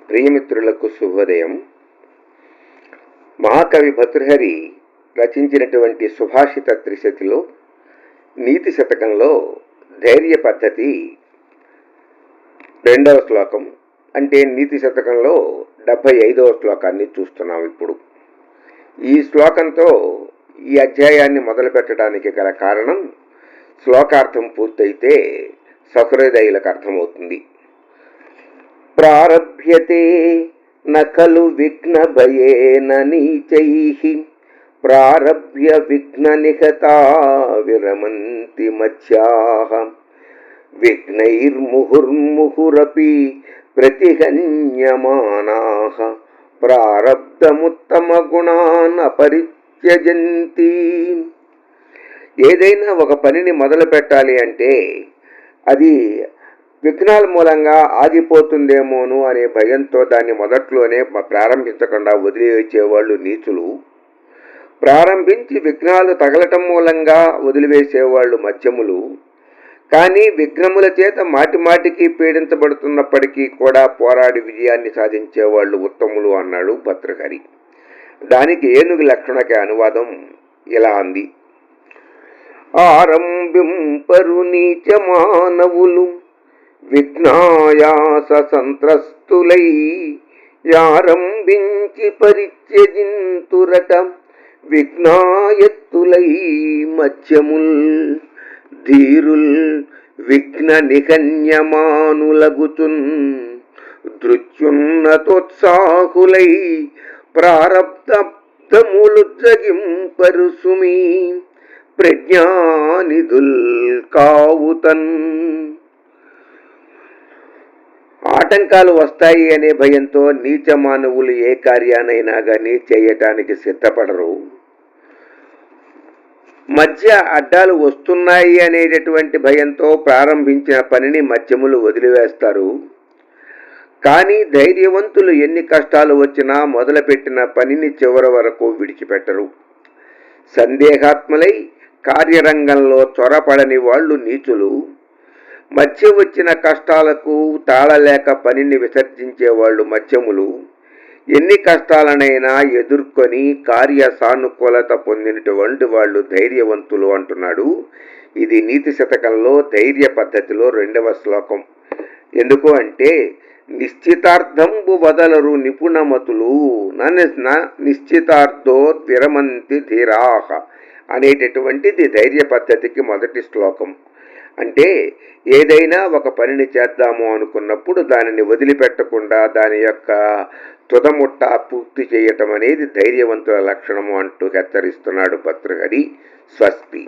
ప్రియమిత్రులకు శుభోదయం. మహాకవి భర్తృహరి రచించినటువంటి సుభాషిత త్రిశతిలో నీతి శతకంలో ధైర్య పద్ధతి 2వ శ్లోకం, అంటే నీతి శతకంలో 75వ శ్లోకాన్ని చూస్తున్నాం. ఇప్పుడు ఈ శ్లోకంతో ఈ అధ్యాయాన్ని మొదలు పెట్టడానికి గల కారణం, శ్లోకార్థం పూర్తయితే సహృదయులకు అర్థమవుతుంది. ప్రారభ్యతే నఖలు విఘ్న భయేన నీచైః ప్రారభ్య విఘ్న నిహతా విరమంతి మధ్యాః విఘ్నైర్ముహుర్ముహురపి ప్రతిహన్యమానాః ప్రారబ్ధముత్తమ గుణాన్ అపరిత్యజంతి. ఏదైనా ఒక పనిని మొదలు పెట్టాలి అంటే అది విఘ్నాల మూలంగా ఆగిపోతుందేమోను అనే భయంతో దాన్ని మొదట్లోనే ప్రారంభించకుండా వదిలివేసేవాళ్ళు నీచులు. ప్రారంభించి విఘ్నాలు తగలటం మూలంగా వదిలివేసేవాళ్ళు మధ్యములు. కానీ విఘ్నముల చేత మాటిమాటికి పీడించబడుతున్నప్పటికీ కూడా పోరాడి విజయాన్ని సాధించేవాళ్ళు ఉత్తములు అన్నాడు భర్తృహరి. దానికి ఏనుగు లక్షణకి అనువాదం ఇలా అంది: ఆరంభింపరు నీచ మానవులు విఘ్నాయాస సంత్రస్తులై యారంభించి పరిత్యజింతురట విఘ్నాయత్తులై మధ్యముల్ ధీరుల్ విఘ్న నిహన్యమానులగుచున్ దృత్యున్నతోత్సాహులై ప్రారబ్ధములు జగింపరుసుమి ప్రజ్ఞానిధుల్ కావుతన్. ఆటంకాలు వస్తాయి అనే భయంతో నీచ మానవులు ఏ కార్యానైనా కానీ చేయటానికి సిద్ధపడరు. మధ్య అడ్డాలు వస్తున్నాయి అనేటటువంటి భయంతో ప్రారంభించిన పనిని మధ్యములు వదిలివేస్తారు. కానీ ధైర్యవంతులు ఎన్ని కష్టాలు వచ్చినా మొదలుపెట్టిన పనిని చివరి వరకు విడిచిపెట్టరు. సందేహాత్మలై కార్యరంగంలో చొరపడని వాళ్ళు నీచులు. మధ్య వచ్చిన కష్టాలకు తాళలేక పనిని విసర్జించేవాళ్ళు మధ్యములు. ఎన్ని కష్టాలనైనా ఎదుర్కొని కార్య సానుకూలత పొందినటువంటి వాళ్ళు ధైర్యవంతులు అంటున్నాడు. ఇది నీతి శతకంలో ధైర్య పద్ధతిలో 2వ శ్లోకం. ఎందుకు అంటే, నిశ్చితార్థంబు వదలరు నిపుణమతులు నిశ్చితార్థో విరమంతి ధీరాహ అనేటటువంటిది ధైర్య పద్ధతికి మొదటి శ్లోకం. అంటే ఏదైనా ఒక పనిని చేద్దాము అనుకున్నప్పుడు దానిని వదిలిపెట్టకుండా దాని యొక్క తుదముట్ట పూర్తి చేయటం అనేది ధైర్యవంతుల లక్షణము అంటూ హెచ్చరిస్తున్నాడు భర్తృహరి. స్వస్తి.